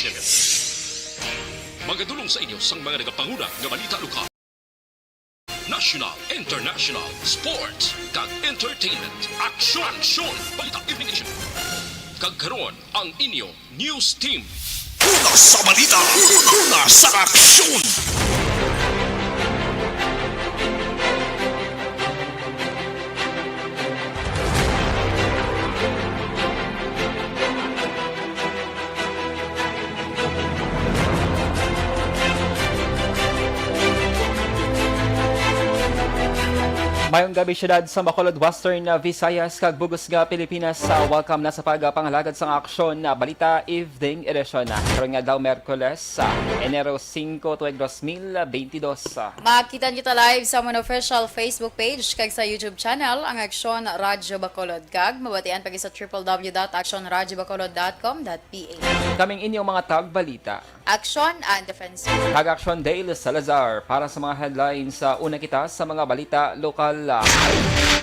Channel. Magadulong sa inyo sang mga nagapanguna nga balita lokal, national, international, sports, kag entertainment, aksyon, balita evening edition. Kag karon ang inyong news team. Una sa balita, una sa aksyon. Mayong gabi syudad sa Bacolod, Western Visayas, kag bugos nga Pilipinas. Welcome na sa pagpangalagad sa aksyon na balita evening edition. Karon nga daw Merkules sa Enero 5, 2022. Makita kita live sa mon official Facebook page kag sa YouTube channel ang Aksyon Radyo Bacolod, kag mabatian pagi sa www.actionradyobacolod.com.ph. Kaming inyong mga tagbalita. Action and Defense. Kag Aksyon Dale Salazar para sa mga headlines sa una kita sa mga balita lokal.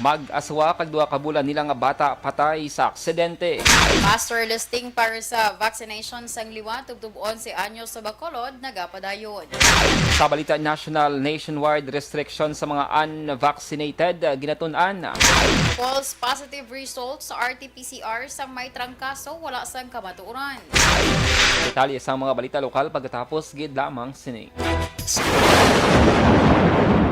Mag-aswa kag duha ka bulan nilang bata patay sa aksidente. Master listing para sa vaccination sang liwa tubtub 11 anyos sa Bacolod nagapadayon. Sa balita national, nationwide restriction sa mga unvaccinated ginatun-an. False positive results sa RT-PCR sang may trangkaso wala sang kamatuoran. Detalye sa mga balita lokal pagkatapos gid lamang sini.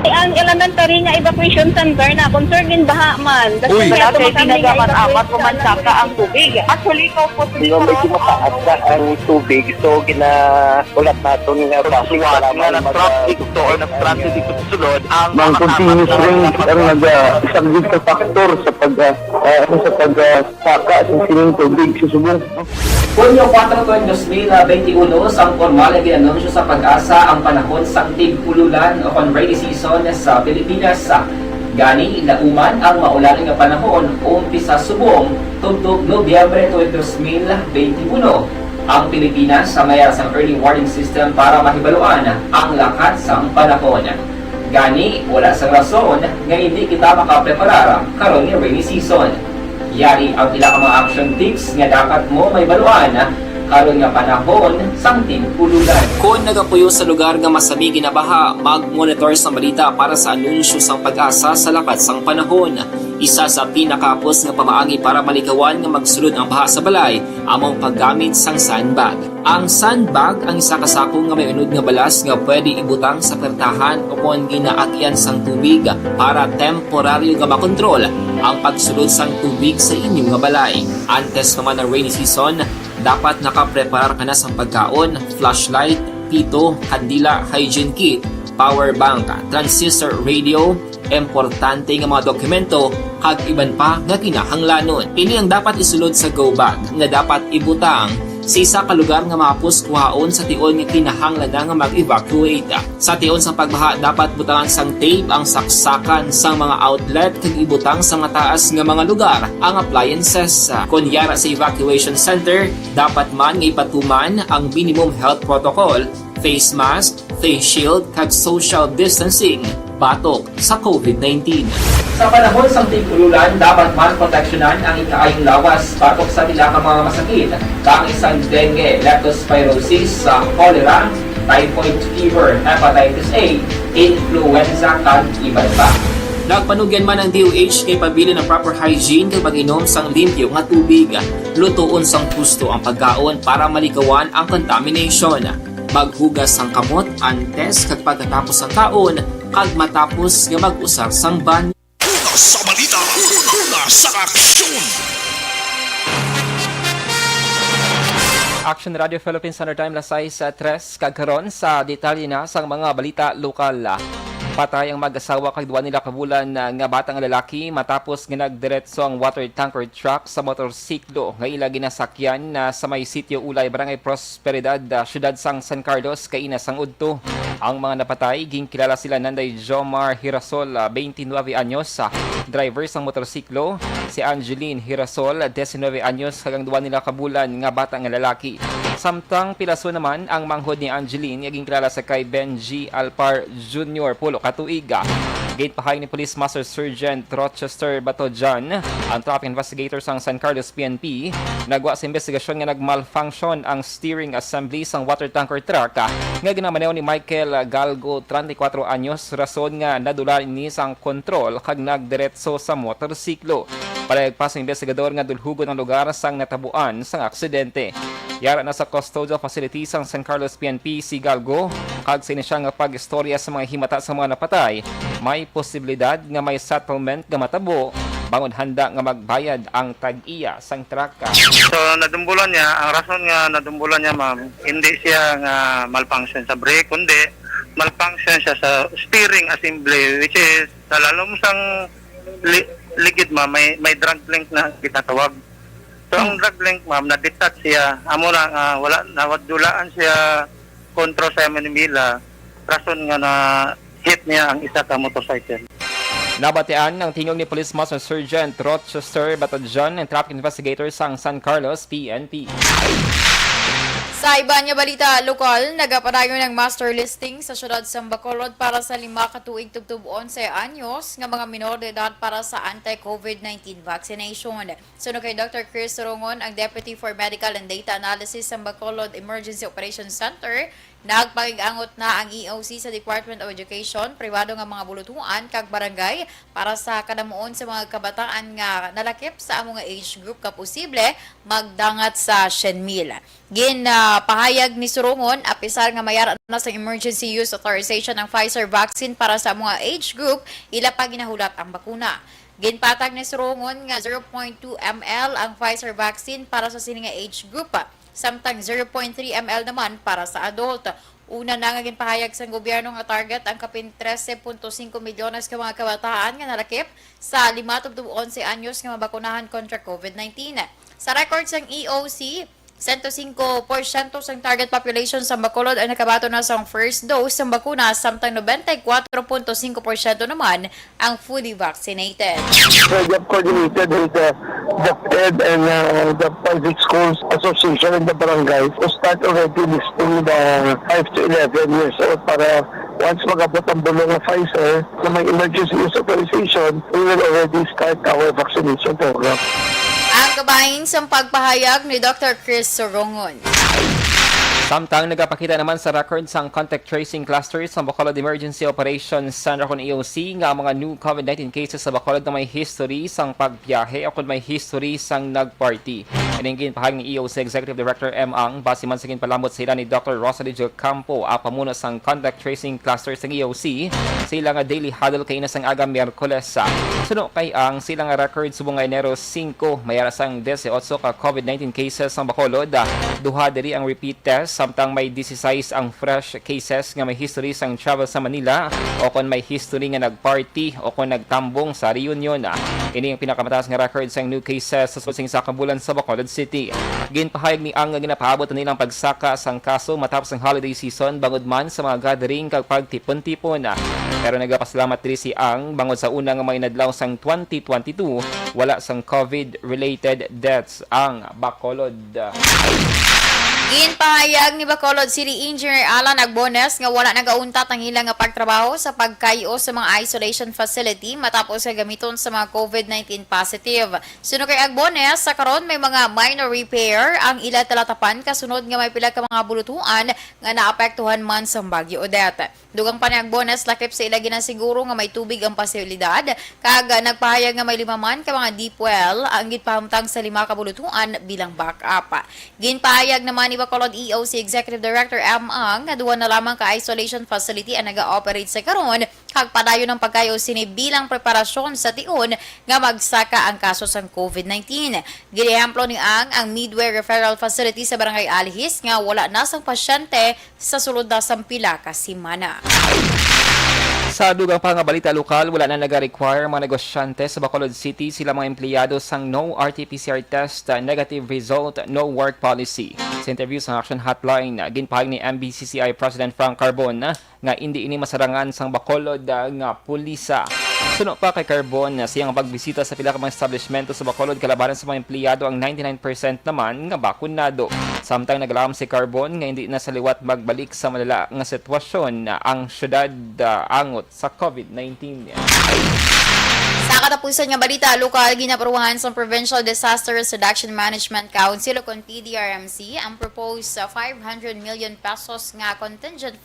Ang elementary nga evacuation center na concern din baha man. Uy, kasi tinagaman amat kumansaka ang tubig. Actually, ko po Di ba medyo mataas na ang tubig, so ginaulat natin nga wala nga na-trap dito or na-transit dito sa sulod ang Mang continuous rain ang isang big factor sa pagsaka sa sining tubig sa subong. Hunyo 4, 2021, sang formal na ginanunsyo sa Pag-asa ang panahon sang tig-ululan o rainy season sa Pilipinas. Gani, ilauman ang maulan nga panahon umpisa subong tubtog Nobyembre 2021. Ang Pilipinas sa mayroon sang early warning system para mahibaluan ang lakat sang panahon. Gani, wala sang rason nga hindi kita makapreparar karon ni rainy season. Yari ang pila ka mga action tips nga dapat mo may baluan karon nga panahon sang tig-ululan. Kung nagapuyo sa lugar nga masami ginabaha, mag-monitor sa balita para sa anunsyo sang Pag-asa sa lakat sang panahon. Isa sa pinakapos nga pamaagi para malikawan nga magsulod ang baha sa balay, among paggamit sang sandbag. Ang sandbag ang isa ka sako nga may unod nga balas nga pwede ibutang sa pertahan o kung ginaagyan sang tubig para temporaryo nga makontrol ang pagsulod sang tubig sa inyong nga balay. Antes naman ng rainy season, dapat nakapreparar ka na sa pagkaon, flashlight, pito, kandila, hygiene kit, power bank, transistor radio, importante nga mga dokumento, kag iban pa nga kinahanglanon. Ini ang dapat isulod sa go bag nga dapat ibutang sa isa ka lugar nga mapus kuhaon sa tion nga kinahanglan nga mag-evacuate. Sa tion sa pagbaha, dapat butangan sang tape ang saksakan sang mga outlet kag ibutang sa mga taas nga mga lugar ang appliances. Kunyara sa evacuation center, dapat man nga ipatuman ang minimum health protocol, face mask, face shield kag social distancing batok sa COVID-19. Sa panahon sa tig-ululan, dapat man proteksyonan ang ikaayong lawas batok sa pila ka mga masakit, kang isang dengue, leptospirosis, cholera, typhoid fever, hepatitis A, influenza kag iban pa. Nagpanugyan man ang DOH kay pabili ng proper hygiene kay pag-inom sang limpyo nga tubig. Lutuon sang husto ang pagkaon para malikawan ang contamination. Maghugas sang kamot antes kag pagkatapos ang kaon kag matapos nga mag-usar sang banyo. Una sa balita, una sa aksyon. Action Radio Philippines Standard Time lasay sa 3 kag karon sa detalye na sang mga balita lokal. Patay ang mag-asawa kag duwa nila kabulan nga batang lalaki matapos nga nagdiretso ang water tanker truck sa motorsiklo nga ila ginasakyan na sa may sitio Ulay, Barangay Prosperidad, syudad sang San Carlos, kaina sang udto. Ang mga napatay ginkilala sila Nanday Jomar Hirasol, 29 anyos, driver sang motorsiklo, si Angeline Hirasol, 19 anyos, kagang duwa nila kabulan nga batang lalaki. Samtang pilaso naman ang manghod ni Angeline, naging kilala sa kay Benji Alpar Jr. Pulo katuiga. Gate pahay ni Police Master Sergeant Rochester Batojan, ang traffic investigator sa San Carlos PNP, nagwa sa investigasyon nga nagmalfunction ang steering assembly sang water tanker truck nga ginamaneho ni Michael Galgo, 34 anyos, rason nga nadula ni sang kontrol kag nagdiretso sa motorsiklo. Palayag pa sa investigador nga dulhugon ang lugar sang natabuan sang aksidente. Yara na sa custodial facility sang San Carlos PNP si Galgo, kag sa siya nga pag-istorya sa mga himata sa mga napatay, may posibilidad nga may settlement nga matabo, bangon handa nga magbayad ang tag-iya sang truck. So nadumbulan niya, ang rason nga nadumbulan niya ma'am, hindi siya nga malfunction sa brake, kundi malfunction siya sa steering assembly, which is sa lalong sang ligid ma'am, may drag link na tinatawag. So ang drag link ma'am, na-detach siya, amo na wala, nawadulaan siya kontrol sa Manila, rason nga na hit niya ang isa ka motorcycle. Nabatean ng tingog ni Police Master Sergeant Rochester Batajan and traffic investigator sa San Carlos PNP. Sa iba niya balita, lokal, nagapadayo ng master listing sa syudad sa Bacolod para sa 5 katuig tubtub 11 anyos nga mga minor de edad para sa anti-COVID-19 vaccination. Suno kay Dr. Chris Rongon, ang Deputy for Medical and Data Analysis sa Bacolod Emergency Operations Center, nagpag-angot na ang EOC sa Department of Education, privado nga mga bulutuan kag barangay para sa kadamuon sa mga kabataan nga nalakip sa among age group ka posible magdangat sa Shenmil. Pahayag ni Surongon, apisar nga mayara na sa emergency use authorization ng Pfizer vaccine para sa mga age group, ila pa ginahulat ang bakuna. Ginpatag ni Surongon nga 0.2 ml ang Pfizer vaccine para sa sini nga age group, samtang 0.3 ml naman para sa adult. Una na nga ginpahayag sa gobyerno nga target ang kapin 13.5 milyones ka mga kabataan nga nalakip sa 5-11 anyos nga mabakunahan kontra COVID-19. Sa records ng EOC, 105% sa target population sa Bacolod ay nakabato na sa first dose ng bakuna, samtang 94.5% naman ang fully vaccinated. So they have coordinated with the Fed and the Private Schools Association and the barangay to start already listing the 5 to 11 years old para once magabot ang bulong ng Pfizer na may emergency use authorization, we will already start our vaccination program. Ang kabahin sa pagpahayag ni Dr. Chris Sorongon. Samtang nagapakita naman sa record sa contact tracing cluster sa Bacolod Emergency Operations Center kung EOC nga mga new COVID-19 cases sa Bacolod na may history sang pagbiyahe o kung may history sang nagparty. Iningin pahag ni EOC Executive Director M. Ang base man sa ginpalambot sila ni Dr. Rosalie Jo Campo pamuno sang contact tracing cluster sa EOC, sila nga daily huddle kay na sang aga Miyerkules. Suno kay ang sila nga record subong nga Enero 5 mayara sang 18 ka COVID-19 cases sa Bacolod, duha diri ang repeat test, samtang may 16 ang fresh cases nga may history sang travel sa Manila o kung may history nga nagparty o kung nagtambong sa reunion. Ini ang pinakamataas nga record sang new cases sa susing sa kabulan sa Bacolod City. Ginpahayag ni Ang nga ginapaabot na nilang pagsaka sang kaso matapos ang holiday season bangod man sa mga gathering kag pagtipon-tipon. Pero nagapasalamat diri si Ang bangod sa una nga may nadlaw sang 2022 wala sang COVID-related deaths ang Bacolod. Ginpahayag ni Bacolod City Engineer Alan Agbones nga wala nagauntat ang ilang nga pagtrabaho sa pagkayo sa mga isolation facility matapos sa gamiton sa mga COVID-19 positive. Suno kay Agbones, sa karon may mga minor repair ang ila talatapan kasunod nga may pila ka mga bulutuan nga naapektuhan man sa Bagyo Odette. Dugang pa ni Agbones, lakip sa ila ginasiguro nga may tubig ang pasilidad, kag nagpahayag nga may 5 man ka mga deep well ang gitpahamtang sa 5 ka bulutuan bilang backup. Ginpahayag naman ni Bacolod EOC Executive Director M. Ang nga duwa na lamang ka isolation facility ang naga-operate sa karon kag padayo ng pagkayo sini bilang preparasyon sa tiun nga magsaka ang kaso sa COVID-19. Ginehemplo ni ang Midway Referral Facility sa Barangay Alihis nga wala na sang pasyente sa sulod na sang pila ka semana. Sa dugang pa nga balita lokal, wala na nag-require mga negosyante sa Bacolod City sila mga empleyado sang no RT-PCR test, negative result, no work policy. Sa interview sa Action Hotline, ginpahag ni MBCCI President Frank Carbon nga hindi ini masarangan sang Bacolod nga pulisa. Suno pa kay Carbon na siyang pagbisita sa pila ka mga establishmento sa Bacolod kalabanan sa mga empleyado ang 99% naman nga bakunado. Samtang naglaom si Carbon nga hindi na sa liwat magbalik sa malala nga sitwasyon na ang syudad angot sa COVID-19. Sa katapusan nga balita, lokal ginapruwahan sa Provincial Disaster Reduction Management Council o PDRMC ang proposed 500 million pesos nga contingent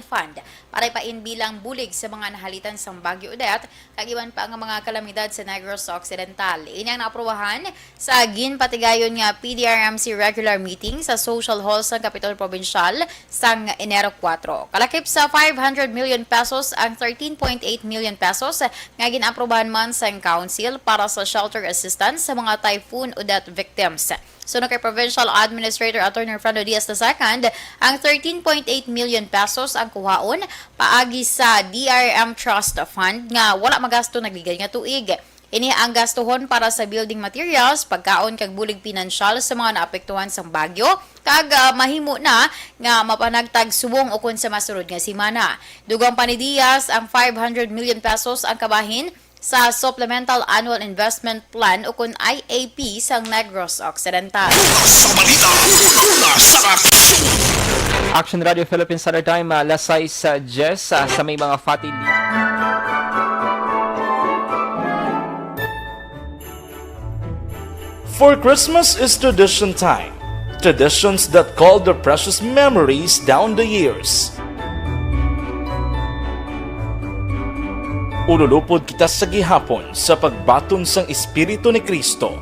fund para ipain bilang bulig sa mga nahalitan sa Bagyo Odette kagiban pa ang mga kalamidad sa Negros Occidental. Inyang naapruwahan sa ginpatigayon nga PDRMC regular meeting sa Social Hall sa Capitol Provincial sang Enero 4. Kalakip sa 500 million pesos ang 13.8 million pesos nga aprobahan man sa council para sa shelter assistance sa mga Typhoon Odette victims. Sunod kay Provincial Administrator Attorney Fernando Diaz II, ang 13.8 million pesos ang kuhaon paagi sa DRM Trust Fund nga wala magasto nagligay nga tuig. Ini ang gastuhon para sa building materials, pagkaon kag bulig pinansyal sa mga naapektuhan sa bagyo, kag mahimo na nga mapanagtag subong ukon sa masunod nga semana. Dugang pa ni Diaz ang 500 million pesos ang kabahin sa Supplemental Annual Investment Plan o kung IAP sa Negros Occidental. Sa balita, sa aksyon! Action Radio Philippines Standard Time, alas 6 sa may mga fatid. For Christmas is tradition time. Traditions that call the precious memories down the years. Ululupod kita sa gihapon sa pagbaton sang Espiritu ni Kristo.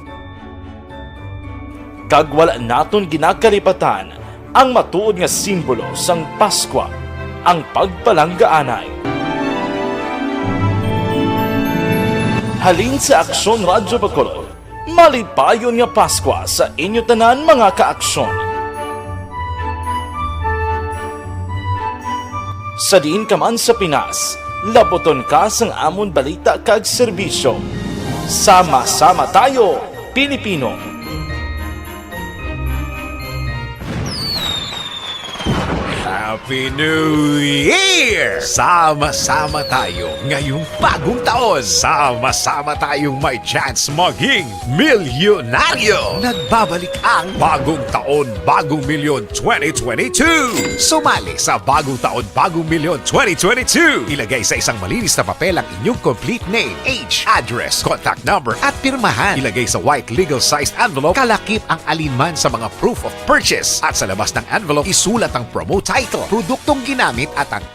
Kag wala naton ginakalipatan ang matuod nga simbolo sang Paskwa, ang pagpalanggaanay. Halin sa Aksyon Radyo Bacolod, malipayon nga Paskwa sa inyo tanan mga kaaksyon. Sa diin ka man sa Pinas, laboton ka sang amon balita kag serbisyo. Sama-sama tayo, Pilipino! Happy New Year! Sama-sama tayo ngayong bagong taon. Sama-sama tayong may chance maging milyonaryo. Nagbabalik ang Bagong Taon, Bagong Milyon 2022. Sumali sa Bagong Taon, Bagong Milyon 2022. Ilagay sa isang malinis na papel ang inyong complete name, age, address, contact number at pirmahan. Ilagay sa white legal-sized envelope, kalakip ang alinman sa mga proof of purchase. At sa labas ng envelope, isulat ang promo title, produktong ginamit at ang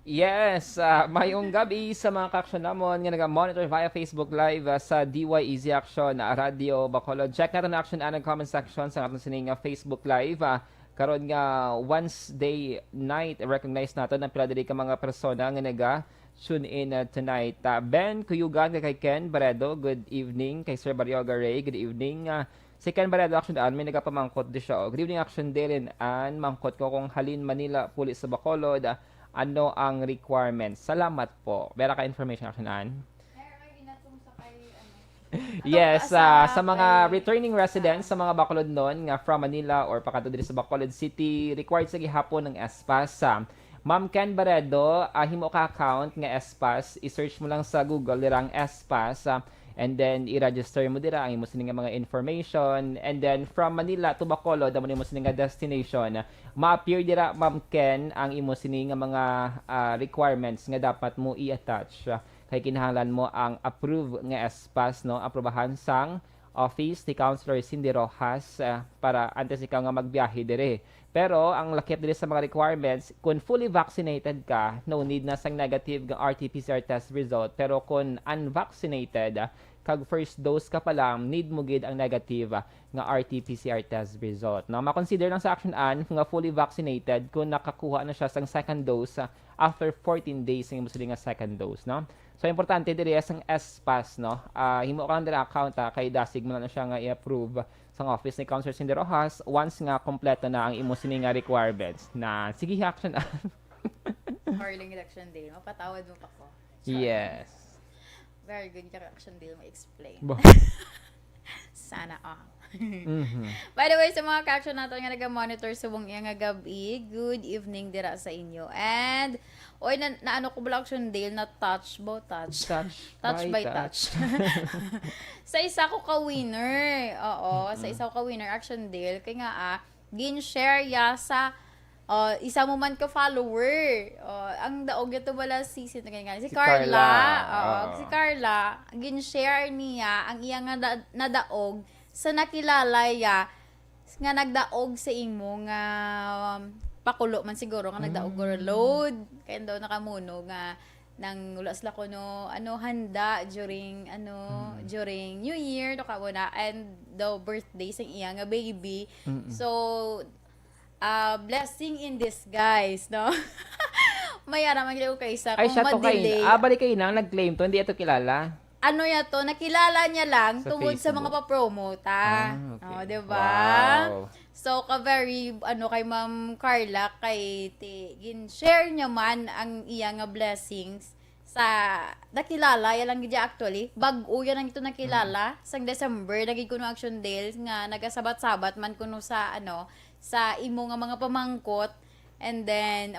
Yes, mayong gabi sa mga ka-action namon nga naga-monitor via Facebook Live sa DY Easy Action Radio Bacolod. Check natin ang action and comment section sa ating sining Facebook Live. Karon nga Wednesday night, recognize natin ang pila diri ka mga persona nga naga-tune in tonight. Ben Kuyugan kay Ken Baredo, good evening. Kay Sir Barrioga Ray, good evening. Si Ken Baredo Action An, may nagapamangkot di siya. Good evening Action Dylan An, mangkot ko kung halin Manila Pulis sa Bacolod. Ano ang requirements? Salamat po. Vera ka information Action An? Yes, sa mga returning residents sa mga Bacolod noon nga from Manila or pakadto diri sa Bacolod City, required sa gihapon ng SPAS. Ma'am Ken Baredo, himo ka account nga SPAS, i-search mo lang sa Google dirang SPAS. And then, i-register mo dira ang imo sining mga information. And then, from Manila to Bacolod, amo nimo sining destination, ma-appear dira, Ma'am Ken, ang imo sining mga requirements nga dapat mo i-attach. Kay kinahanglan mo ang approve nga SPAS, no? Aprobahan sang office ni Councilor Cindy Rojas para antes ikaw nga magbiyahe dire. Pero ang lakip diri sa mga requirements, kung fully vaccinated ka, no need na sang negative nga RT-PCR test result. Pero kung unvaccinated, kag first dose ka pa lang, need mo gid ang negative nga RT-PCR test result. Now, makonsider lang sa action an nga fully vaccinated kung nakakuha na siya sang second dose after 14 days ng musuling nga second dose, no? So, importante diri ang SPAS, no? Himo ka lang diri account kay dasig mo na siya nga i-approve sa office ni Councilor Cindy Rojas once nga kompleto na ang imo sini nga requirements na sige action. Early election day, mapatawad mo pa ko. Yes. Very good ka action deal mo explain. Sana By the way, sa mga ka-action natin nga nag-monitor subong iya nga gabi, good evening dira sa inyo. And, oy, na ano ko bala action Dale na touch by touch. Sa isa ko ka-winner. Oo, sa isa ko ka-winner action Dale. Kaya nga gin-share ya sa isa mo man ka follower. Ang daog ito bala si Carla. Si Carla, gin-share niya ang iya nga nadaog sa nakilala ya nga nagdaog sa imo nga pakulo man siguro nga nagdaog or load kaya daw nakamuno nga nang ulas la ko no handa during during New Year do ka na and the birthday sa iya nga baby. So blessing in disguise, no? Mayara man gyud kay sa kung ma-delay. Balik kayo nang nag-claim to, hindi ito kilala. Ano ya to, nakilala niya lang Sa tungkol sa mga Facebook. pa-promote, Okay. 'di ba? Wow. So, very kay Ma'am Carla, kay gin-share niya man ang iya nga blessings sa nakilala, yan lang gidya actually. Bag-o yan ang ito nakilala. Sang December, naging kuno action deal nga nagasabat-sabat man kuno sa sa imo nga mga pamangkot. And then,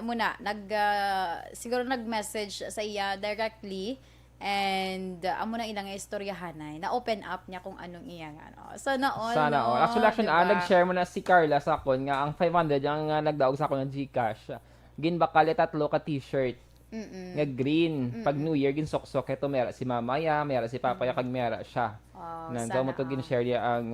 siguro nag-message sa iya directly. And amo na ilang istoryahan na open up niya kung anong iyang Sana all. Actually, diba? nag-share mo na si Carla sa akon nga ang 500 ang nagdaog sa akon ng GCash. Ginbakali 3 ka t-shirt. Nga green. Pag New Year ginsok-sok ito mera si Mamaya, mera si Papaya kag mera siya. Nandaw mo to gin-share niya ang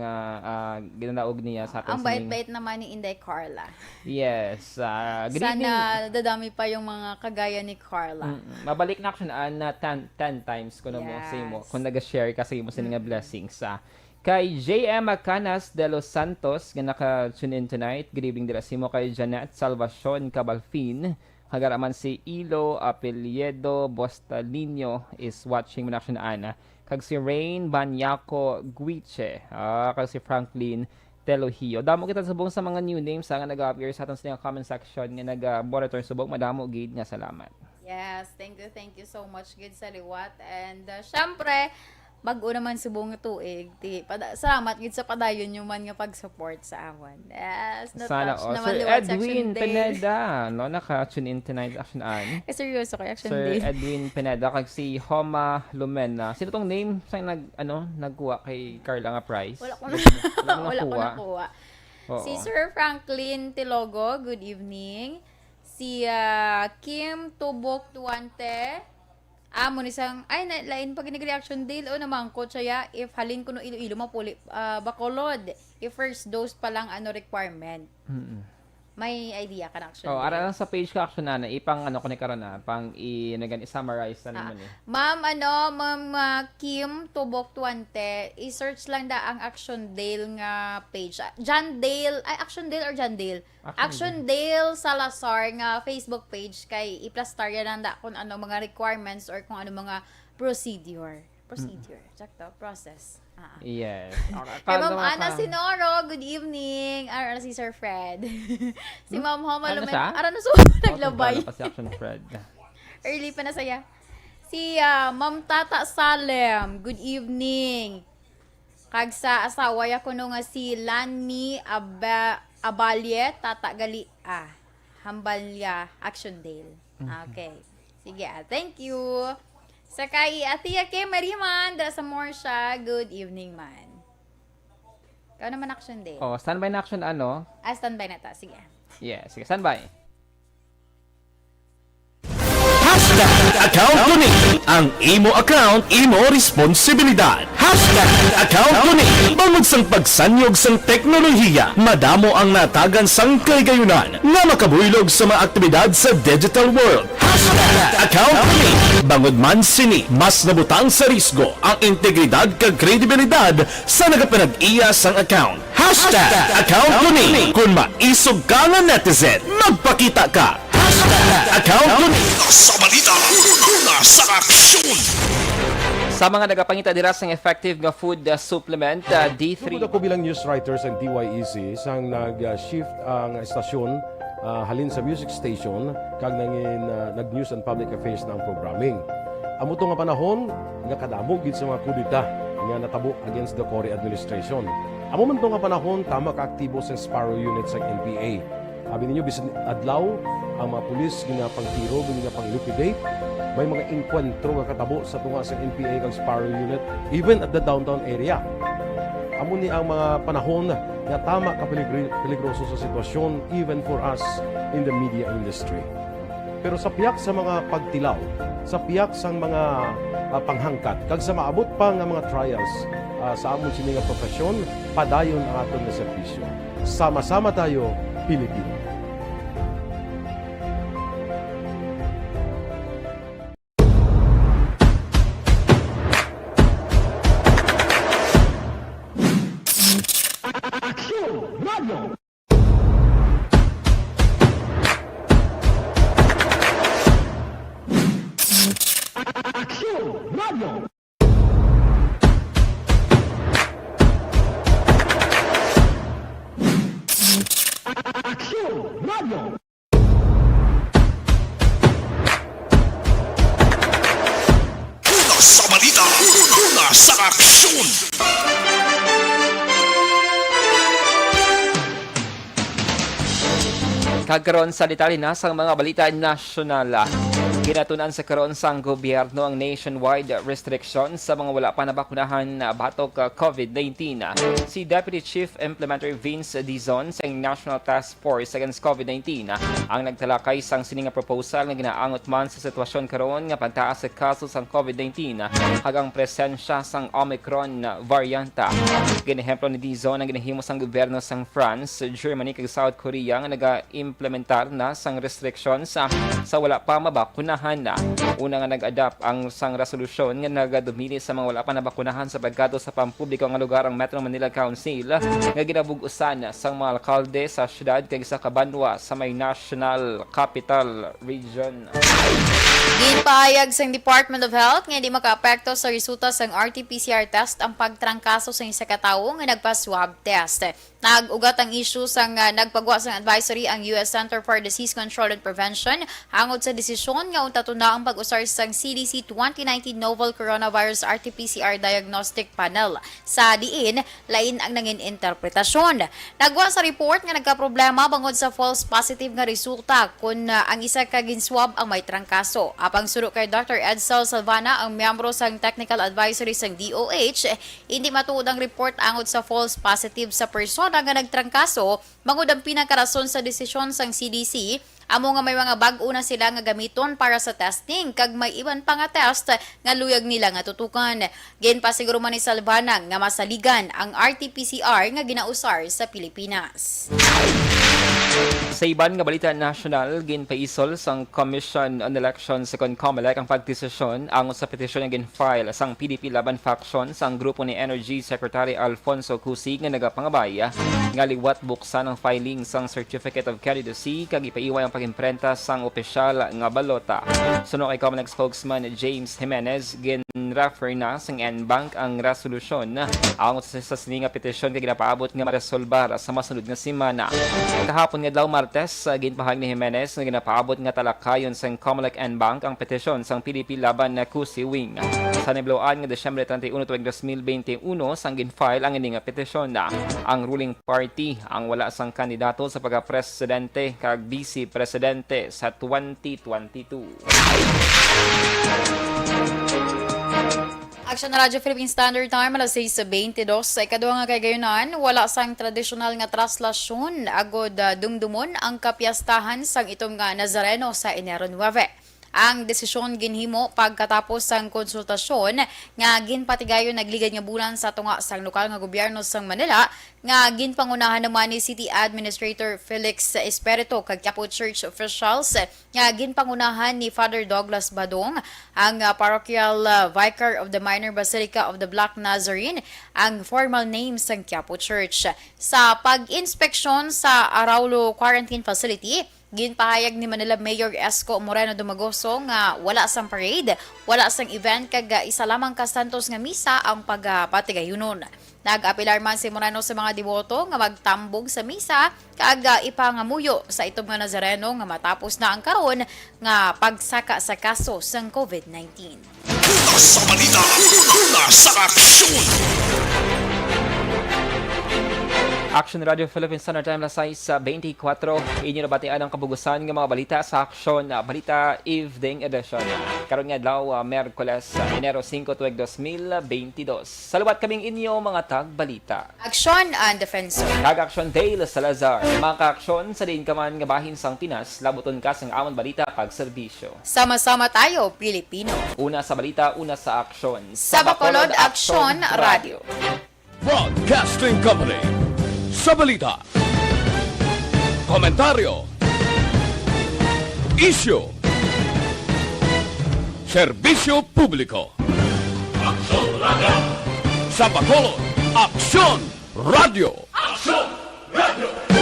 ginanaog niya sa akin. Ang bait-bait naman ni Inday Carla. Yes. Good evening. Sana dadami pa yung mga kagaya ni Carla. Mabalik na action na 10 times ko na mo sa imo kung nag-share ka sa imo sa nga blessings. Kay JM Acanas de los Santos nga naka-tune in tonight. Good evening dira sa imo kay Janet Salvacion Cabalfin. Hagaraman si Ilo Apeliedo Bostalino is watching mo na action ana. Kag si Rain Banyaco Guiche. Kag si Franklin Telohio. Damo kita subong sa mga new names nga nag-appear sa aton sa comment section nga nag-monitor subong. Madamo gid nga salamat. Yes, thank you so much gid sa liwat. And syempre, bago naman subong tuig, salamat gid sa padayon yung man nga pag-support sa awan. Yes, Sana naman Sir liwat Edwin section day. Pineda, no, naka-tune in tonight action an. Seryoso kay action Sir day. Edwin Pineda kag si Homa Lumena. Sino tong name sa nagkuha kay Carla nga prize? Wala ko nakuha. nakuha. Oo. Si Sir Franklin Tilogo, good evening. Si Kim Tubok Tuante. Mo nisang lain pag nag-reaction deal naman ko siya if halin ko no Iloilo mapuli Bacolod. If first dose pa lang requirement. May idea ka na action. Ara lang sa page ka action na ipang ko ni karana pang i-summarize na naman Ma'am Kim Tubok Tuante, i-search lang da ang Action Dale nga page. John Dale, Action Dale or John Dale? Action Dale Salazar nga Facebook page kay i-plastar yan da kung ano mga requirements or kung ano mga procedure. Sakto, process. Yes. Kay Ma'am Ana Sinoro, good evening. Si Sir Fred. Si Ma'am Homa Lumen. Na naglabay. Pa si Action Fred. Early pa na saya. Si Ma'am Tata Salem, good evening. Kag sa asawa ya kuno nga si Lanmi Abalye, Tata Gali, Hambalya, Action Dale. Okay. Sige, thank you. Sa kay Atiya K. Mariman, dala sa Morsha, good evening man. Ikaw naman Action Dale. Standby na action Standby na ta, sige. Yes, sige, standby. Account ko ni ang imo account, imo responsibilidad. Account ko ni bangod sang pagsanyog sang teknolohiya, madamo ang natagan sang kaygayunan nga makabuylog sa mga aktibidad sa digital world. Account ko ni bangod man sini mas nabutang sa risgo ang integridad kag kredibilidad sa nagapanag-iya sang account. Account ko ni kung maisog ka nga netizen, magpakita ka. Account ko ni sa balita, una sa aksyon. Sa mga nagapangita dira sang effective nga food supplement, D3. Tungkol ako bilang news writer sa DYEC sang nag-shift ang estasyon halin sa music station kag nag-news and public affairs na ang programming. Amo to nga panahon nga kadamo gid sa mga kudita nga natabo against the Cory administration. Amo man nga panahon, tama ka-aktibo sa Sparrow Unit sa NPA. Sabi ninyo, bisan adlaw, ang mga pulis ginapang-tiro, ginapang-liquidate. May mga inkwentro nga katabo sa tunga sa NPA kag Sparrow Unit, even at the downtown area. Amo ni ang mga panahon nga tama ka peligroso sa sitwasyon even for us in the media industry. Pero sa piyak sa mga pagtilaw, sa piyak sa mga panghangkat, kag sa maabot pa nga mga trials sa amon sini nga profesyon, padayon ang aton nga serbisyo. Sama-sama tayo, Pilipino. Una sa balita, una sa aksyon. Kagkaroon sa detalye na sa mga balita nasyonal. Ginatunan sa karon sang gobyerno ang nationwide restrictions sa mga wala pa nabakunahan na batok COVID-19. Si Deputy Chief Implementer Vince Dizon sa National Task Force Against COVID-19 ang nagtalakay sang sininga proposal nga ginaangot man sa sitwasyon karon nga pagtaas sa kaso sang COVID-19 hagang presensya sang Omicron varianta. Ginehemplo ni Dizon ang ginahimo sang gobyerno sang France, Germany kag South Korea nga naga-implementar na sang restrictions sa wala pa mabakunahan na. Una nga nag-adapt ang sang resolusyon nga nagadumili sa mga wala pa nabakunahan sa pagkado sa pampubliko nga lugar ang Metro Manila Council nga ginabugusan sang mga alkalde sa syudad kag sa Cabanwa sa may National Capital Region. Ginpahayag sa Department of Health nga di makaapekto sa resulta sang RT-PCR test ang pagtrangkaso sa isa ka tawo nga nagpa-swab test. Nag-ugat ang issue sang nagpagwa sang advisory ang US Center for Disease Control and Prevention hangod sa desisyon nga unta na ang pag-usar sang CDC 2019 Novel Coronavirus RT-PCR Diagnostic Panel. Sa diin, lain ang nangin interpretasyon. Nagwa sa report nga nagka-problema bangod sa false positive nga resulta kung ang isa ka ginswab ang may trangkaso. Apang suro kay Dr. Edsel Salvana, ang miyembro sang Technical Advisory sang DOH, hindi matuod ang report angod sa false positive sa persona nga nagtrangkaso bangod ang pinakarason sa desisyon sang CDC. Amo nga may mga bag-o na sila nga gamiton para sa testing kag may iban pa nga test nga luyag nila nga tutukan. Gen pa siguro man ni Salvana nga masaligan ang RT-PCR nga ginausar sa Pilipinas. Sa iban nga balita national, ginpaisol sang Commission on Elections sa COMELEC ang pagdesisyon angon sa petisyon nga gin-file sang PDP Laban Faction sang grupo ni Energy Secretary Alfonso Cusig nga nagapangabay nga liwat buksan ang filing sang Certificate of Candidacy kag ipaiway ang pag-imprenta sang opisyal nga balota. Suno kay COMELEC spokesman James Jimenez, gin-refer na sang NBank ang resolusyon angon sa sininga petisyon kag ginapaabot nga maresolbar sa masunod nga semana. Kahapon nga daw Martes, ginpahag ni Jimenez na ginapaabot nga talakayon sa COMELEC NBank ang petisyon sang PDP laban na Cusi Wing. Sa nibloan nga Desyembre 31 tuig 2021 sang ginfile ang ini nga petisyon na ang ruling party ang wala sang kandidato sa pagka-presidente kag vice-presidente sa 2022. Action na Radyo Philippine Standard Time, alas 6:22. Sa ikaduha nga kagayunan, wala sang tradisyonal nga traslasyon agod dumdumon ang kapiyastahan sang itom nga Nazareno sa Enero 9. Ang desisyon ginhimo pagkatapos sang konsultasyon nga ginpatigayon nagligad nga bulan sa tunga sang lokal nga gobyerno sang Manila nga ginpangunahan naman ni City Administrator Felix Espiritu kag Quiapo Church officials nga ginpangunahan ni Father Douglas Badong, ang parochial vicar of the Minor Basilica of the Black Nazarene, ang formal name sang Quiapo Church. Sa pag-inspeksyon sa Araulo Quarantine Facility, ginpahayag ni Manila Mayor Esco Moreno Dumagoso nga wala sang parade, wala sang event kag isa lamang ka santos nga misa ang pagpatigayunon. Nag-apilar man si Moreno sa mga deboto nga magtambog sa misa kag ipangamuyo sa itom nga Nazareno nga matapos na ang karon nga pagsaka sa kaso sang COVID-19. Una sa balita, una sa aksyon. Action Radio Philippines Standard Time lasay sa 24. Inyo nabatian ang kabugusan ng mga balita sa Action Balita Evening Edition. Karon nga adlaw Miyerkules, Enero 5 tuig 2022. Salubat kaming inyo mga tagbalita. Aksyon and Defensor. Kag-Action Dale Salazar. Mga ka-aksyon sa din kaman nga bahin sang Pinas, labuton ka sang amon balita kag serbisyo. Sama-sama tayo, Pilipino. Una sa balita, una sa aksyon. Sa Bacolod Action Radio. Broadcasting Company. Sa balita. Komentaryo. Issue. Serbisyo publiko. Sa Bacolod, Aksyon Radio. Aksyon Radio.